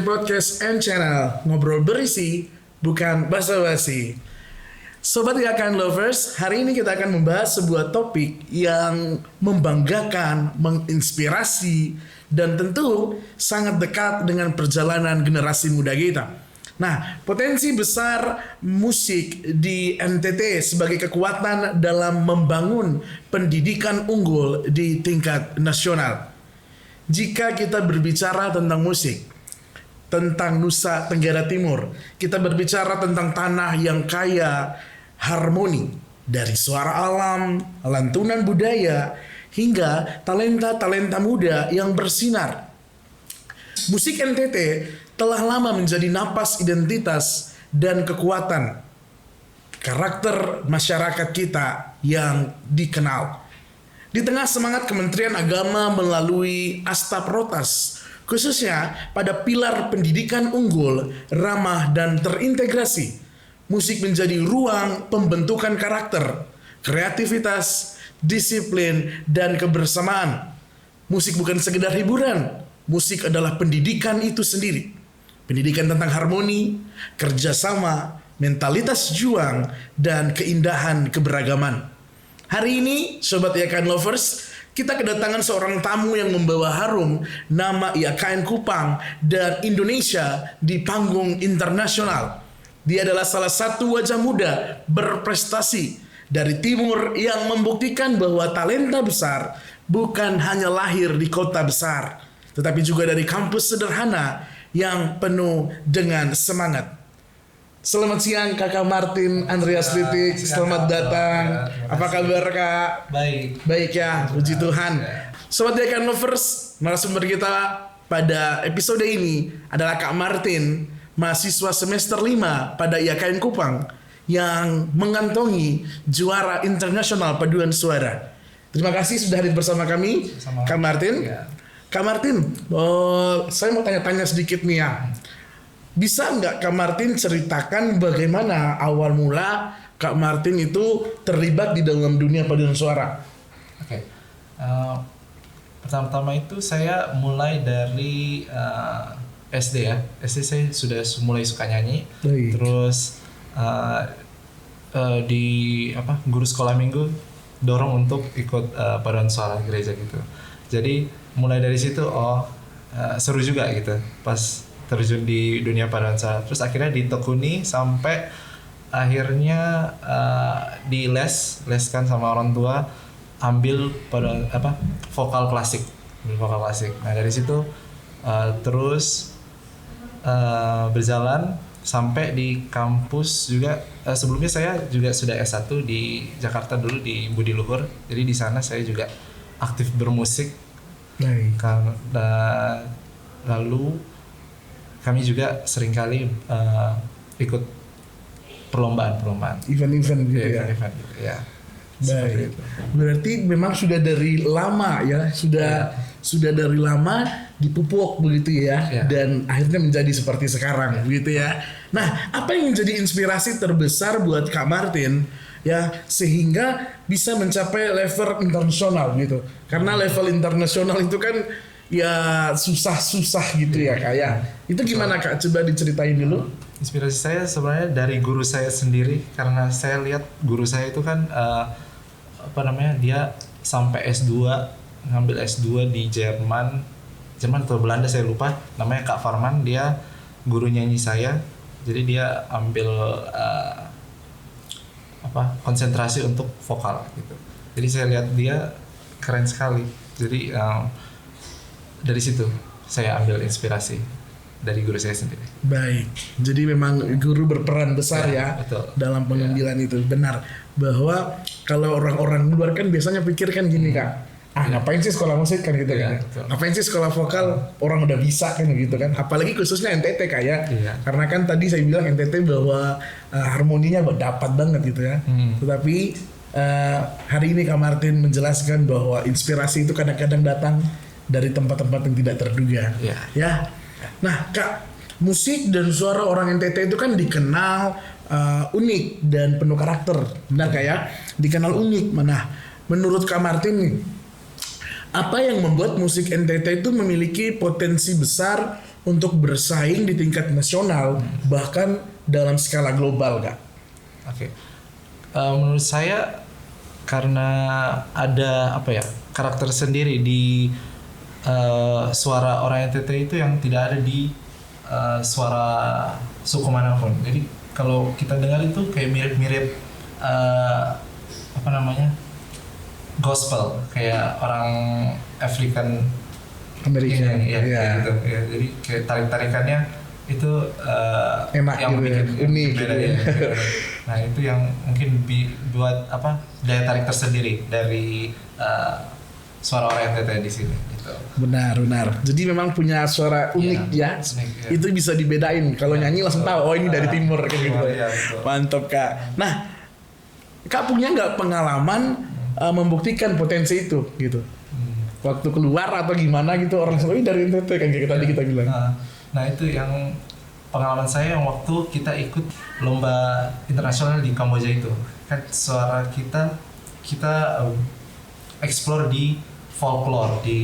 Podcast and Channel, ngobrol berisi, bukan basa-basi. Sobat Yakan Lovers, hari ini kita akan membahas sebuah topik yang membanggakan, menginspirasi, dan tentu sangat dekat dengan perjalanan generasi muda kita. Nah, potensi besar musik di NTT sebagai kekuatan dalam membangun pendidikan unggul di tingkat nasional. Jika kita berbicara tentang musik, tentang Nusa Tenggara Timur, kita berbicara tentang tanah yang kaya harmoni, dari suara alam, lantunan budaya, hingga talenta-talenta muda yang bersinar. Musik NTT telah lama menjadi napas identitas dan kekuatan karakter masyarakat kita yang dikenal. Di tengah semangat Kementerian Agama melalui Asta Protas, khususnya pada pilar pendidikan unggul, ramah, dan terintegrasi, musik menjadi ruang pembentukan karakter, kreativitas, disiplin, dan kebersamaan. Musik bukan sekedar hiburan, musik adalah pendidikan itu sendiri. Pendidikan tentang harmoni, kerjasama, mentalitas juang, dan keindahan keberagaman. Hari ini, Sobat IAKN Lovers, kita kedatangan seorang tamu yang membawa harum nama IAKN Kupang dan Indonesia di panggung internasional. Dia adalah salah satu wajah muda berprestasi dari timur yang membuktikan bahwa talenta besar bukan hanya lahir di kota besar, tetapi juga dari kampus sederhana yang penuh dengan semangat. Selamat siang Kakak Martin Andreas Litik, selamat datang. Apa kabar Kak? Baik ya, puji Tuhan. Sobat IAKN Lovers, narasumber kita pada episode ini adalah Kak Martin, mahasiswa semester 5 pada IAKN Kupang yang mengantongi juara internasional paduan suara. Terima kasih sudah hadir bersama kami, Kak Martin. Ya. Kak Martin, saya mau tanya-tanya sedikit nih ya. Bisa nggak Kak Martin ceritakan bagaimana awal mula Kak Martin itu terlibat di dalam dunia paduan suara? Oke. Pertama-tama itu saya mulai dari SD ya. SD saya sudah mulai suka nyanyi. Baik. Terus guru sekolah minggu dorong untuk ikut paduan suara gereja gitu. Jadi mulai dari situ seru juga gitu pas terjun di dunia paduan suara. Terus akhirnya ditekuni sampai akhirnya dileskan sama orang tua, ambil vokal klasik. Nah dari situ terus berjalan sampai di kampus juga. Sebelumnya saya juga sudah S1 di Jakarta dulu di Budi Luhur. Jadi di sana saya juga aktif bermusik. Lalu kami juga seringkali ikut perlombaan event gitu ya. Event gitu ya. Baik. Berarti memang sudah dari lama ya, sudah dari lama dipupuk begitu ya, dan akhirnya menjadi seperti sekarang begitu ya. Nah, apa yang menjadi inspirasi terbesar buat Kak Martin ya sehingga bisa mencapai level internasional gitu? Karena level internasional itu kan ya susah gitu ya Kak ya. Itu gimana Kak? Coba diceritain dulu. Inspirasi saya sebenarnya dari guru saya sendiri, karena saya lihat guru saya itu kan dia sampai S2, ngambil S2 di Jerman atau Belanda saya lupa, namanya Kak Farman. Dia guru nyanyi saya, jadi dia ambil konsentrasi untuk vokal gitu. Jadi saya lihat dia keren sekali. Jadi dari situ saya ambil inspirasi dari guru saya sendiri. Baik, jadi memang guru berperan besar ya betul. Dalam pengambilan itu. Benar bahwa kalau orang-orang luar kan biasanya pikir kan gini Kak, ngapain sih sekolah musik kan gitu kan? Betul. Ngapain sih sekolah vokal, orang udah bisa kan gitu kan? Apalagi khususnya NTT Kak ya. Karena kan tadi saya bilang NTT bahwa harmoninya dapat banget gitu ya. Tetapi hari ini Kak Martin menjelaskan bahwa inspirasi itu kadang-kadang datang dari tempat-tempat yang tidak terduga. Ya. Nah Kak, musik dan suara orang NTT itu kan dikenal unik dan penuh karakter, benar Kak ya? Dikenal unik. Nah, menurut Kak Martin nih, apa yang membuat musik NTT itu memiliki potensi besar untuk bersaing di tingkat nasional bahkan dalam skala global, Kak? Oke. Menurut saya karena ada karakter sendiri di suara orang NTT itu yang tidak ada di suara suku manapun. Jadi kalau kita dengar itu kayak mirip-mirip gospel, kayak orang African Amerika. ya, kayak gitu. Ya, jadi kayak tarik-tarikannya itu Enak yang gitu bikin ya, unik beda gitu ya. ya. Nah itu yang mungkin buat daya tarik tersendiri dari suara orang NTT di sini. Gitu. Benar. Jadi memang punya suara unik ya. Unik, ya. Itu bisa dibedain. Kalau nyanyi langsung tahu, oh ini dari timur kayak gitu. Iya, betul. Mantap, Kak. Nah, Kak punya nggak pengalaman membuktikan potensi itu gitu? Waktu keluar atau gimana gitu orang langsung, dari NTT kan kayak tadi kita bilang. Nah itu yang pengalaman saya yang waktu kita ikut lomba internasional di Kamboja itu. Kan suara kita explore di folklore, di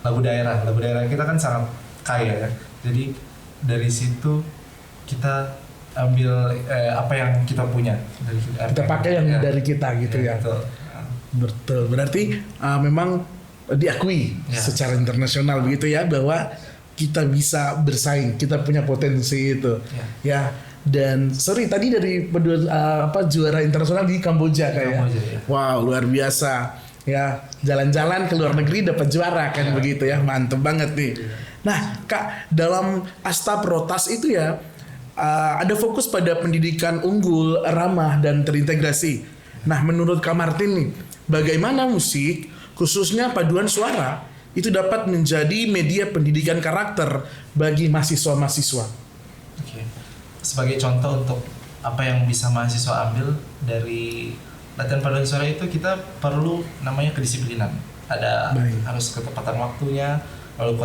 lagu daerah. Lagu daerah kita kan sangat kaya ya. Jadi dari situ kita ambil apa yang kita punya dari Kita pakai yang dari kita gitu ya. Betul. Berarti memang diakui secara internasional begitu ya bahwa kita bisa bersaing, kita punya potensi itu. Ya. Dan tadi dari juara internasional di Kamboja kayak. Ya. Wow, luar biasa. Ya, jalan-jalan ke luar negeri dapat juara kan begitu ya. Mantep banget nih. Nah, Kak, dalam Asta Protas itu ya ada fokus pada pendidikan unggul, ramah dan terintegrasi. Nah, menurut Kak Martin nih, bagaimana musik khususnya paduan suara itu dapat menjadi media pendidikan karakter bagi mahasiswa-mahasiswa? Oke. Sebagai contoh untuk apa yang bisa mahasiswa ambil dari latihan paduan suara itu, kita perlu namanya kedisiplinan. Ada harus ketepatan waktunya, lalu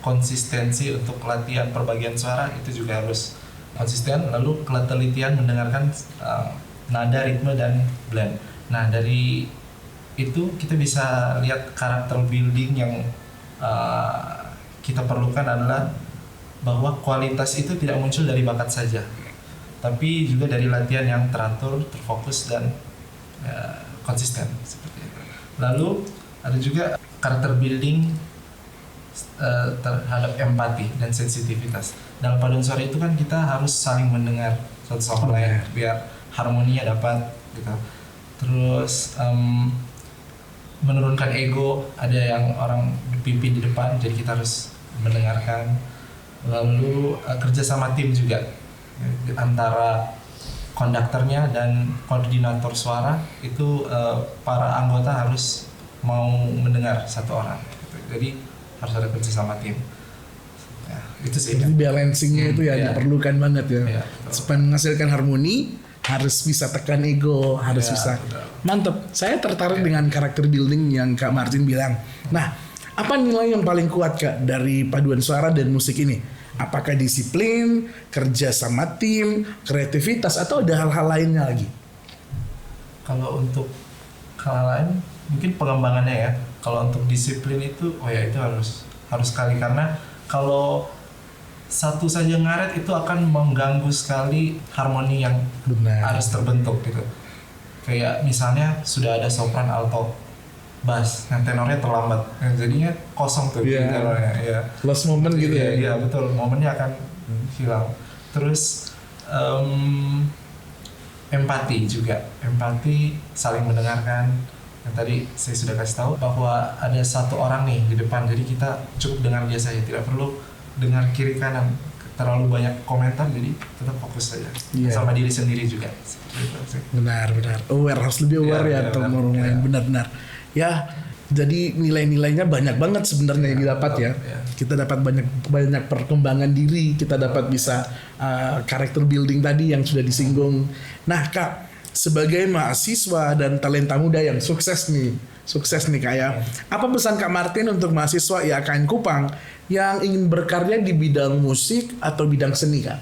konsistensi untuk latihan perbagian suara itu juga harus konsisten, lalu ketelitian mendengarkan nada, ritme dan blend. Nah, dari itu kita bisa lihat karakter building yang kita perlukan adalah bahwa kualitas itu tidak muncul dari bakat saja, tapi juga dari latihan yang teratur, terfokus dan konsisten seperti itu. Lalu ada juga karakter building terhadap empati dan sensitivitas. Dalam paduan suara itu kan kita harus saling mendengar satu sama lain biar harmoninya dapat gitu. Terus menurunkan ego, ada yang orang pimpin di depan jadi kita harus mendengarkan. Lalu kerja sama tim juga antara konduktornya dan koordinator suara itu, para anggota harus mau mendengar satu orang gitu. Jadi harus ada kerja sama tim ya, itu sih. Jadi balancingnya itu ya diperlukan banget ya, supaya menghasilkan harmoni. Harus bisa tekan ego, harus bisa. Mantep. Saya tertarik dengan karakter building yang Kak Martin bilang. Nah, apa nilai yang paling kuat, Kak, dari paduan suara dan musik ini? Apakah disiplin, kerja sama tim, kreativitas, atau ada hal-hal lainnya lagi? Kalau untuk hal lain, mungkin pengembangannya ya. Kalau untuk disiplin itu, itu harus sekali, karena kalau satu saja ngaret itu akan mengganggu sekali harmoni yang harus terbentuk gitu. Kayak misalnya sudah ada sopran, alto, bass, nah tenornya terlambat, jadinya kosong tuh tenornya. Ya. Lost moment gitu ya. Iya betul, momennya akan hilang. Terus empati juga, saling mendengarkan. Yang tadi saya sudah kasih tahu bahwa ada satu orang nih di depan, jadi kita cukup dengar dia saja, tidak perlu dengar kiri kanan, terlalu banyak komentar, jadi tetap fokus saja sama diri sendiri juga. Benar. Harus lebih aware ya atau orang lain, benar. Ya, jadi nilai-nilainya banyak banget sebenarnya yang didapat ya. Kita dapat banyak perkembangan diri, kita dapat bisa karakter building tadi yang sudah disinggung. Nah, Kak, sebagai mahasiswa dan talenta muda yang sukses nih Kak ya. Apa pesan Kak Martin untuk mahasiswa IAKN Kupang yang ingin berkarya di bidang musik atau bidang seni, Kak?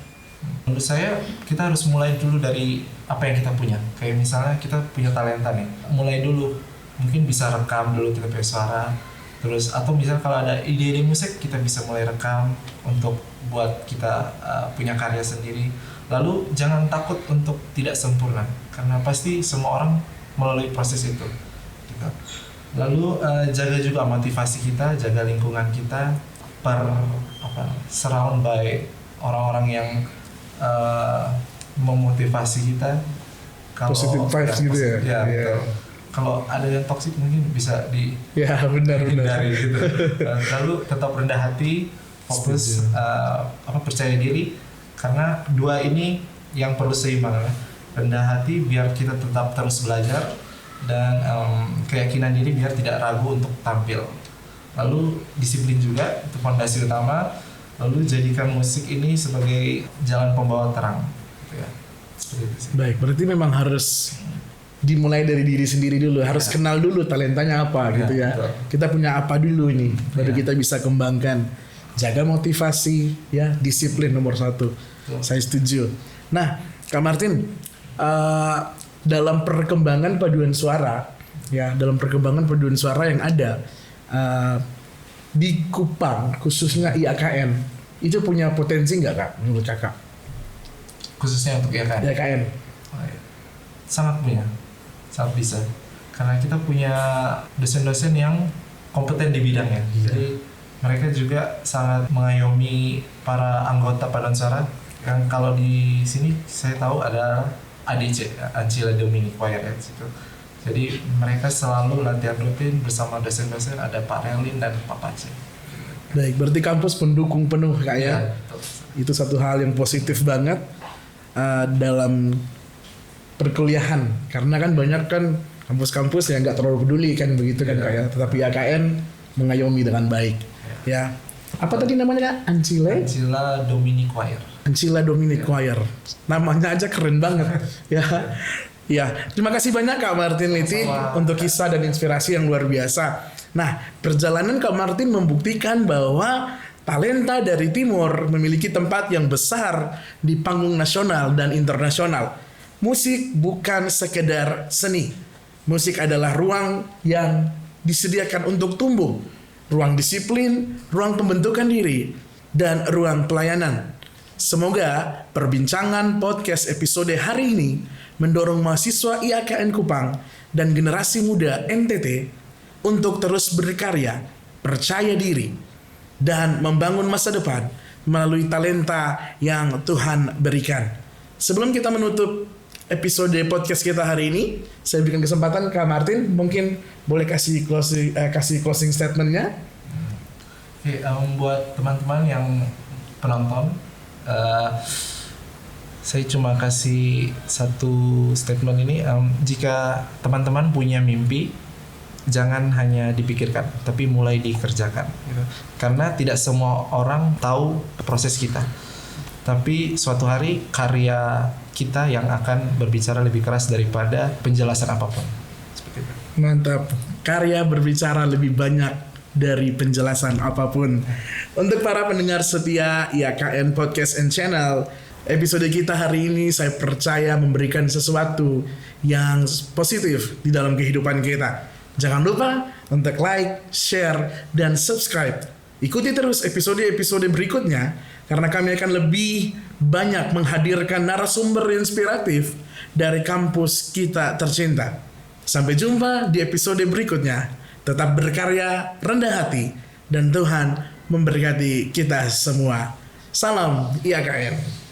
Menurut saya kita harus mulai dulu dari apa yang kita punya. Kayak misalnya kita punya talenta nih, mulai dulu. Mungkin bisa rekam dulu kita punya suara. Terus atau misalnya kalau ada ide-ide musik kita bisa mulai rekam. untuk buat kita punya karya sendiri. Lalu jangan takut untuk tidak sempurna, karena pasti semua orang melalui proses itu. Gitu. Lalu jaga juga motivasi kita, jaga lingkungan kita, surround by orang-orang yang memotivasi kita. Kalau Positive vibes gitu ya. Ya, betul. Kalau ada yang toksik mungkin bisa Ya benar. dihindari gitu. Lalu tetap rendah hati, fokus, percaya diri, karena dua ini yang perlu seimbang. Rendah hati biar kita tetap terus belajar, dan keyakinan diri biar tidak ragu untuk tampil. Lalu disiplin juga, itu fondasi utama. Lalu jadikan musik ini sebagai jalan pembawa terang, gitu ya. Seperti itu sih. Baik, berarti memang harus dimulai dari diri sendiri dulu, harus kenal dulu talentanya apa gitu ya. Betul. Kita punya apa dulu ini, baru Ya. kita bisa kembangkan. Jaga motivasi, ya, disiplin nomor 1. Betul. Saya setuju. Nah, Kak Martin, dalam perkembangan paduan suara, ya, dalam perkembangan paduan suara yang ada di Kupang, khususnya IAKN, itu punya potensi nggak Kak, menurut Kakak? Khususnya untuk IAKN. IAKN. Sangat punya, sangat bisa, karena kita punya dosen-dosen yang kompeten di bidangnya. Iya. Jadi mereka juga sangat mengayomi para anggota paduan suara. Yang kalau di sini saya tahu ada ADC, Ancila Dominic Choir ya, situ. Jadi mereka selalu latihan rutin bersama dosen-dosen, ada Pak Relin dan Pak Pace. Baik, berarti kampus pendukung penuh Kak ya. Betul. Itu satu hal yang positif banget dalam perkuliahan, karena kan banyak kan kampus-kampus yang nggak terlalu peduli kan begitu kan Kak ya, tetapi AKN mengayomi dengan baik ya. Apa tadi namanya Kak? Ancila Dominic Choir. Ancila Dominic Choir, namanya aja keren banget ya. Ya, terima kasih banyak Kak Martin Liti untuk kisah dan inspirasi yang luar biasa. Nah, perjalanan Kak Martin membuktikan bahwa talenta dari Timur memiliki tempat yang besar di panggung nasional dan internasional. Musik bukan sekedar seni. Musik adalah ruang yang disediakan untuk tumbuh, ruang disiplin, ruang pembentukan diri, dan ruang pelayanan. Semoga perbincangan podcast episode hari ini mendorong mahasiswa IAKN Kupang dan generasi muda NTT untuk terus berkarya, percaya diri, dan membangun masa depan melalui talenta yang Tuhan berikan. Sebelum kita menutup episode podcast kita hari ini, saya berikan kesempatan Kak Martin, mungkin boleh kasih closing statementnya. Oke, buat teman-teman yang penonton, saya cuma kasih satu statement ini. Jika teman-teman punya mimpi, jangan hanya dipikirkan, tapi mulai dikerjakan. Gitu. Karena tidak semua orang tahu proses kita, tapi suatu hari karya kita yang akan berbicara lebih keras daripada penjelasan apapun. Seperti itu. Mantap, karya berbicara lebih banyak dari penjelasan apapun. Untuk para pendengar setia IAKN Podcast and Channel, episode kita hari ini saya percaya memberikan sesuatu yang positif di dalam kehidupan kita. Jangan lupa untuk like, share, dan subscribe. Ikuti terus episode-episode berikutnya, karena kami akan lebih banyak menghadirkan narasumber inspiratif dari kampus kita tercinta. Sampai jumpa di episode berikutnya. Tetap berkarya, rendah hati, dan Tuhan memberkati kita semua. Salam IAKN.